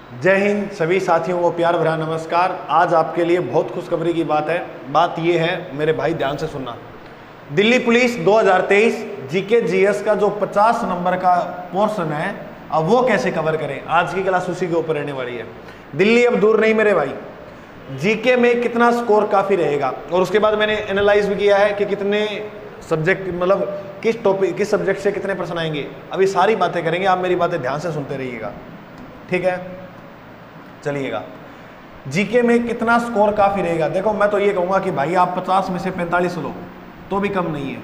जय हिंद सभी साथियों को प्यार भरा नमस्कार। आज आपके लिए बहुत खुशखबरी की बात है। बात ये है मेरे भाई, ध्यान से सुनना। दिल्ली पुलिस 2023 जीके जीएस का जो 50 नंबर का पोर्शन है, अब वो कैसे कवर करें, आज की क्लास उसी के ऊपर रहने वाली है। दिल्ली अब दूर नहीं मेरे भाई। जीके में कितना स्कोर काफ़ी रहेगा, और उसके बाद मैंने एनालाइज भी किया है कि कितने सब्जेक्ट, मतलब किस टॉपिक, किस सब्जेक्ट से कितने प्रश्न आएंगे। अभी सारी बातें करेंगे, आप मेरी बातें ध्यान से सुनते रहिएगा, ठीक है। चलिएगा, जीके में कितना स्कोर काफ़ी रहेगा। देखो, मैं तो ये कहूँगा कि भाई आप 50 में से 45 लो तो भी कम नहीं है।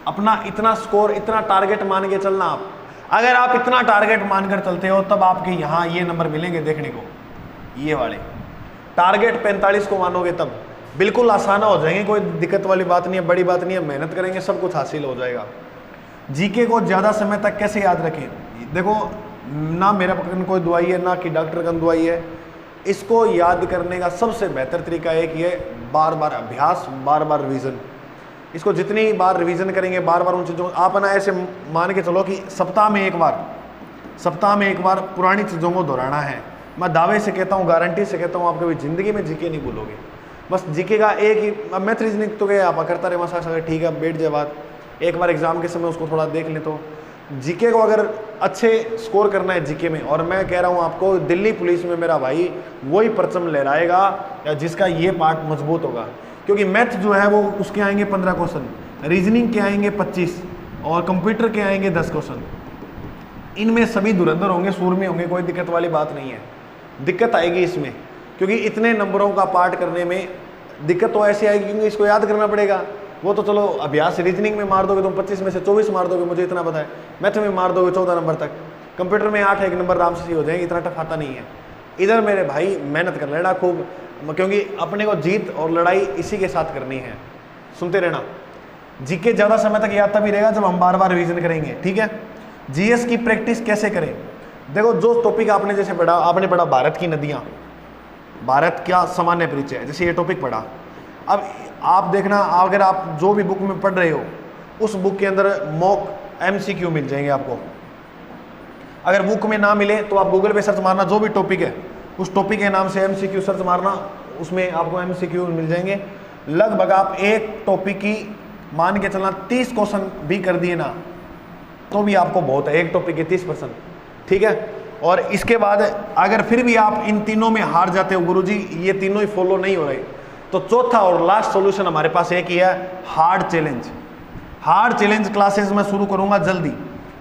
अपना इतना स्कोर, इतना टारगेट मान के चलना। आप अगर आप इतना टारगेट मानकर चलते हो तब आपके यहाँ ये नंबर मिलेंगे देखने को, ये वाले। टारगेट 45 को मानोगे तब बिल्कुल आसान हो जाएंगे, कोई दिक्कत वाली बात नहीं है, बड़ी बात नहीं है। मेहनत करेंगे सब कुछ हासिल हो जाएगा। जीके को ज़्यादा समय तक कैसे याद रखें। देखो, ना मेरा पकड़ कोई दवाई है, ना कि डॉक्टर का दवाई है। इसको याद करने का सबसे बेहतर तरीका एक ये, बार बार अभ्यास, बार बार रिवीजन। इसको जितनी बार रिवीजन करेंगे, बार बार उन चीज़ों, आप ना ऐसे मान के चलो कि सप्ताह में एक बार पुरानी चीज़ों को दोहराना है। मैं दावे से कहता हूँ, गारंटी से कहता हूँ, आप कभी ज़िंदगी में जीके नहीं भूलोगे। बस जीके का एक ही मैथ रीजनिंग तो क्या आप करता रहे मसा, ठीक है, बैठ जाए बात। एक बार एग्जाम के समय उसको थोड़ा देख ले। तो जीके को अगर अच्छे स्कोर करना है जीके में, और मैं कह रहा हूँ आपको, दिल्ली पुलिस में मेरा भाई वही परचम लहराएगा या जिसका ये पार्ट मजबूत होगा। क्योंकि मैथ जो है वो उसके आएंगे 15 क्वेश्चन, रीजनिंग के आएंगे 25, और कंप्यूटर के आएंगे 10 क्वेश्चन। इनमें सभी धुरंधर होंगे, सूरमे होंगे, कोई दिक्कत वाली बात नहीं है। दिक्कत आएगी इसमें, क्योंकि इतने नंबरों का पार्ट करने में दिक्कत तो ऐसी आएगी क्योंकि इसको याद करना पड़ेगा। वो तो चलो अभ्यास, रीजनिंग में मार दोगे तुम 25 में से 24 मार दोगे, मुझे इतना पता है। मैथ में मार दोगे 14 नंबर तक, कंप्यूटर में 8 एक नंबर आराम से हो जाएंगे, इतना टफ आता नहीं है। इधर मेरे भाई मेहनत कर लेना खूब, क्योंकि अपने को जीत और लड़ाई इसी के साथ करनी है। सुनते रहना। जीके ज़्यादा समय तक याद तभी रहेगा जब हम बार बार रिवीजन करेंगे, ठीक है। जीएस की प्रैक्टिस कैसे करें। देखो, जो टॉपिक आपने जैसे पढ़ा, आपने पढ़ा भारत की नदियाँ, भारत का सामान्य परिचय, जैसे ये टॉपिक पढ़ा। अब आप देखना, अगर आप जो भी बुक में पढ़ रहे हो, उस बुक के अंदर मॉक एमसीक्यू मिल जाएंगे आपको। अगर बुक में ना मिले तो आप गूगल पे सर्च मारना, जो भी टॉपिक है उस टॉपिक के नाम से एमसीक्यू सर्च मारना, उसमें आपको एमसीक्यू मिल जाएंगे। लगभग आप एक टॉपिक की मान के चलना 30 क्वेश्चन भी कर दिए ना तो भी आपको बहुत है, एक टॉपिक के 30%, ठीक है। और इसके बाद अगर फिर भी आप इन तीनों में हार जाते हो, गुरुजी ये तीनों ही फॉलो नहीं हो रहे, तो चौथा और लास्ट सॉल्यूशन हमारे पास एक ही है, hard challenge. Hard challenge classes मैं शुरू करूंगा जल्दी,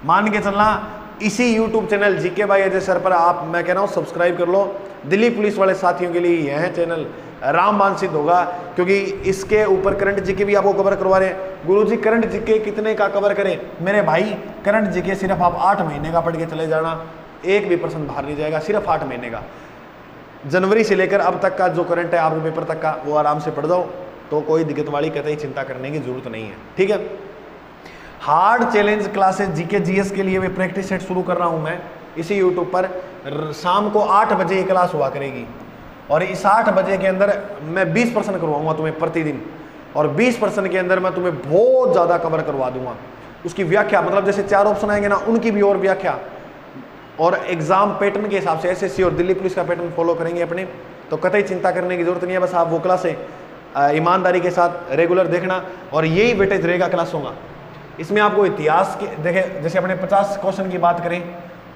मान के चलना। इसी YouTube channel GK by Ajay sir पर आप, मैं कह रहा हूँ, सब्सक्राइब कर लो। दिल्ली पुलिस वाले साथियों के लिए यह है चैनल रामबाण सिद्ध होगा, क्योंकि इसके ऊपर करंट जीके भी आपको कवर करवा रहे हैं। गुरुजी करंट जीके कितने का कवर करें। मेरे भाई, करंट जीके सिर्फ आप 8 महीने का पढ़ के चले जाना, एक भी % बाहर नहीं जाएगा, सिर्फ 8 महीने का। जनवरी से लेकर अब तक का जो करंट है आपके पेपर तक का, वो आराम से पढ़ दो, तो कोई दिक्कत वाली कतई चिंता करने की जरूरत नहीं है, ठीक है। Hard challenge classes GK GS के लिए मैं प्रैक्टिस सेट शुरू कर रहा हूं मैं इसी यूट्यूब पर। शाम को 8 बजे ये क्लास हुआ करेगी, और इस 8 बजे के अंदर मैं 20% करवाऊंगा तुम्हें प्रतिदिन, और 20% के अंदर मैं तुम्हें बहुत ज़्यादा कवर करवा दूंगा। उसकी व्याख्या, मतलब जैसे 4 ऑप्शन आएंगे ना, उनकी भी और व्याख्या, और एग्जाम पैटर्न के हिसाब से एसएससी और दिल्ली पुलिस का पैटर्न फॉलो करेंगे अपने, तो कतई चिंता करने की जरूरत नहीं है। बस आप वो क्लासें ईमानदारी के साथ रेगुलर देखना, और यही वेटेज रहेगा क्लासों का। इसमें आपको इतिहास के, देखें, जैसे अपने 50 क्वेश्चन की बात करें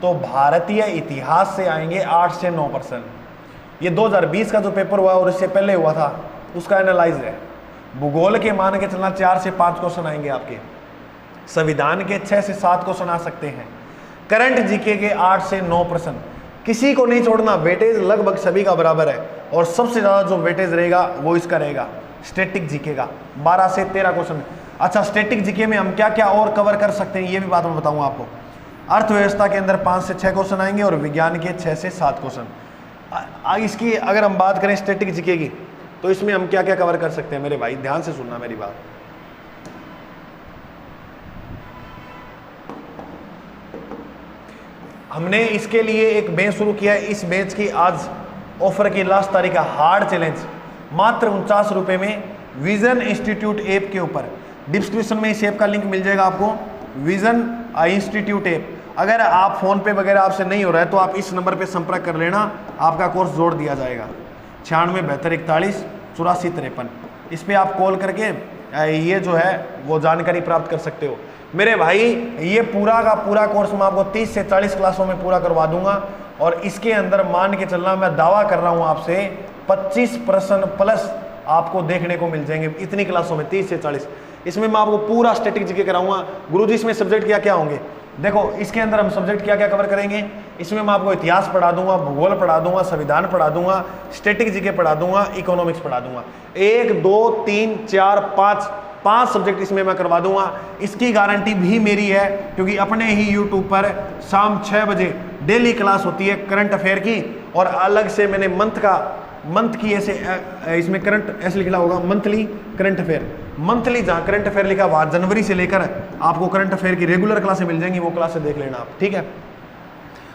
तो भारतीय इतिहास से आएंगे 8 से 9%। ये 2020 का जो पेपर हुआ और इससे पहले हुआ था उसका एनालाइज है। भूगोल के मान के चलना 4 से 5 क्वेश्चन आएंगे आपके। संविधान के 6 से 7 क्वेश्चन आ सकते हैं। करंट जीके के 8 से 9%। किसी को नहीं छोड़ना, वेटेज लगभग सभी का बराबर है, और सबसे ज़्यादा जो वेटेज रहेगा वो इसका रहेगा स्टैटिक जीके का, 12 से 13 क्वेश्चन। अच्छा, स्टैटिक जीके में हम क्या क्या और कवर कर सकते हैं ये भी बात मैं बताऊंगा आपको। अर्थव्यवस्था के अंदर 5 से 6 क्वेश्चन आएंगे, और विज्ञान के 6 से 7 क्वेश्चन। इसकी अगर हम बात करें स्टैटिक जीके की, तो इसमें हम क्या क्या कवर कर सकते हैं मेरे भाई, ध्यान से सुनना मेरी बात। हमने इसके लिए एक बैच शुरू किया है। इस बैच की आज ऑफर की लास्ट तारीख है। हार्ड चैलेंज मात्र 49 रुपये में, विजन इंस्टीट्यूट ऐप के ऊपर। डिस्क्रिप्शन में इस ऐप का लिंक मिल जाएगा आपको, विजन इंस्टीट्यूट ऐप। अगर आप फ़ोन पे वगैरह आपसे नहीं हो रहा है तो आप इस नंबर पे संपर्क कर लेना, आपका कोर्स जोड़ दिया जाएगा। 9672418453। इस पर आप कॉल करके ये जो है वो जानकारी प्राप्त कर सकते हो। मेरे भाई ये पूरा का पूरा कोर्स मैं आपको 30 से 40 क्लासों में पूरा करवा दूंगा, और इसके अंदर मान के चलना, मैं दावा कर रहा हूँ आपसे 25% प्लस आपको देखने को मिल जाएंगे इतनी क्लासों में, 30 से 40। इसमें मैं आपको पूरा स्टैटिक जीके कराऊंगा। गुरुजी इसमें सब्जेक्ट क्या क्या होंगे, देखो इसके अंदर हम सब्जेक्ट क्या क्या कवर करेंगे। इसमें मैं आपको इतिहास पढ़ा दूंगा, भूगोल पढ़ा दूंगा, संविधान पढ़ा दूंगा, स्टैटिक जीके पढ़ा दूंगा, इकोनॉमिक्स पढ़ा दूंगा। 1 2 3 4 5 सब्जेक्ट इसमें मैं करवा दूंगा। इसकी गारंटी भी मेरी है, क्योंकि अपने ही यूट्यूब पर शाम 6 बजे डेली क्लास होती है करंट अफेयर की, और अलग से मैंने मंथ की ऐसे इसमें करंट ऐसे लिखना होगा, मंथली करंट अफेयर। मंथली जहाँ करंट अफेयर लिखा वहाँ जनवरी से लेकर आपको करंट अफेयर की रेगुलर क्लासें मिल जाएंगी, वो क्लासें देख लेना आप, ठीक है।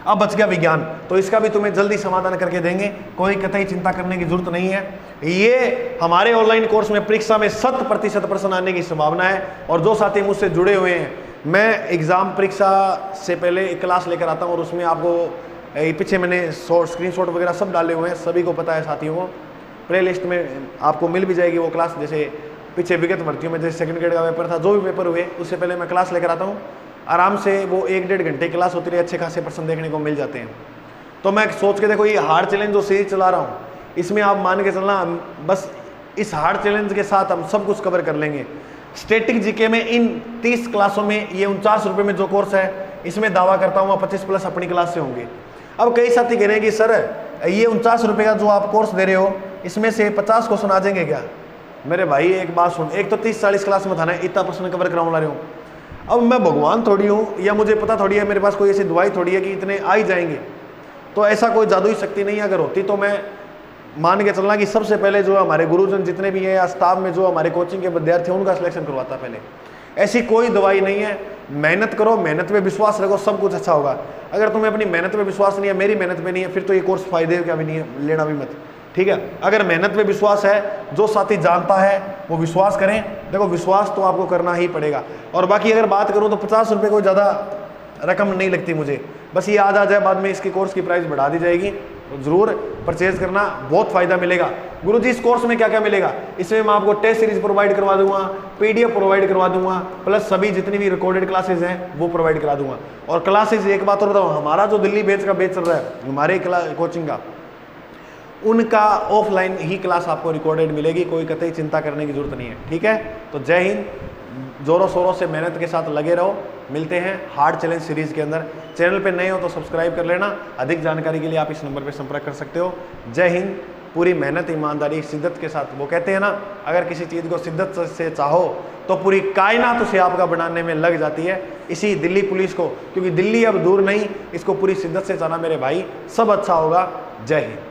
अब बच गया विज्ञान, तो इसका भी तुम्हें जल्दी समाधान करके देंगे, कोई कतई चिंता करने की जरूरत नहीं है। ये हमारे ऑनलाइन कोर्स में परीक्षा में 100% प्रश्न आने की संभावना है। और जो साथी मुझसे जुड़े हुए हैं, मैं एग्जाम परीक्षा से पहले एक क्लास लेकर आता हूँ, और उसमें आपको पीछे मैंने स्क्रीनशॉट वगैरह सब डाले हुए हैं, सभी को पता है साथियों को। प्ले लिस्ट में आपको मिल भी जाएगी वो क्लास। जैसे पीछे विगत भर्तियों में जैसे सेकंड ग्रेड का पेपर था, जो भी पेपर हुए उससे पहले मैं क्लास लेकर आता हूँ, आराम से वो 1-1.5 घंटे क्लास होती रही, अच्छे खासे प्रश्न देखने को मिल जाते हैं। तो मैं सोच के देखो, ये हार्ड चैलेंज जो सीरीज चला रहा हूँ, इसमें आप मान के चलना, बस इस हार्ड चैलेंज के साथ हम सब कुछ कवर कर लेंगे। स्टैटिक जीके में इन 30 क्लासों में, ये 49 रुपये में जो कोर्स है, इसमें दावा करता हूँ 25+ अपनी क्लास से होंगे। अब कई साथी कह रहे हैं कि सर ये 49 रुपये का जो आप कोर्स दे रहे हो, इसमें से 50 क्वेश्चन आ जाएंगे क्या? मेरे भाई एक बात सुन, एक तो 30-40 क्लास में था ना, इतना प्रश्न कवर कराऊँ ला रहे हूँ। अब मैं भगवान थोड़ी हूँ, या मुझे पता थोड़ी है, मेरे पास कोई ऐसी दवाई थोड़ी है कि इतने आ ही जाएंगे। तो ऐसा कोई जादुई शक्ति नहीं है। अगर होती तो मैं मान के चलना कि सबसे पहले जो हमारे गुरुजन जितने भी हैं, या स्टाफ में जो हमारे कोचिंग के विद्यार्थी हैं, उनका सिलेक्शन करवाता पहले। ऐसी कोई दवाई नहीं है। मेहनत करो, मेहनत पे विश्वास रखो, सब कुछ अच्छा होगा। अगर तुम्हें अपनी मेहनत पे विश्वास नहीं है, मेरी मेहनत पे नहीं है, फिर तो ये कोर्स फायदे का भी नहीं है, लेना भी मत, ठीक है। अगर मेहनत पे विश्वास है, जो साथी जानता है वो विश्वास करें। देखो विश्वास तो आपको करना ही पड़ेगा। और बाकी अगर बात करूँ तो 50 रुपये कोई ज़्यादा रकम नहीं लगती मुझे, बस ये आ जाए, बाद में इसकी कोर्स की प्राइस बढ़ा दी जाएगी, तो ज़रूर परचेज करना, बहुत फ़ायदा मिलेगा। गुरुजी इस कोर्स में क्या क्या मिलेगा? इसमें मैं आपको टेस्ट सीरीज प्रोवाइड करवा दूंगा, PDF प्रोवाइड करवा दूंगा, प्लस सभी जितनी भी रिकॉर्डेड क्लासेज हैं वो प्रोवाइड करा दूंगा। और क्लासेज एक बात और बताऊँ, हमारा जो दिल्ली बैच का बैच चल रहा है, हमारे कोचिंग का, उनका ऑफलाइन ही क्लास आपको रिकॉर्डेड मिलेगी, कोई कतई चिंता करने की जरूरत नहीं है, ठीक है। तो जय हिंद, जोरों शोरों से मेहनत के साथ लगे रहो। मिलते हैं हार्ड चैलेंज सीरीज के अंदर। चैनल पे नए हो तो सब्सक्राइब कर लेना। अधिक जानकारी के लिए आप इस नंबर पे संपर्क कर सकते हो। जय हिंद। पूरी मेहनत, ईमानदारी, शिद्दत के साथ, वो कहते हैं ना, अगर किसी चीज़ को शिद्दत से चाहो तो पूरी कायनात उसे आपका बनाने में लग जाती है। इसी दिल्ली पुलिस को, क्योंकि दिल्ली अब दूर नहीं, इसको पूरी शिद्दत से चाहना मेरे भाई, सब अच्छा होगा। जय हिंद।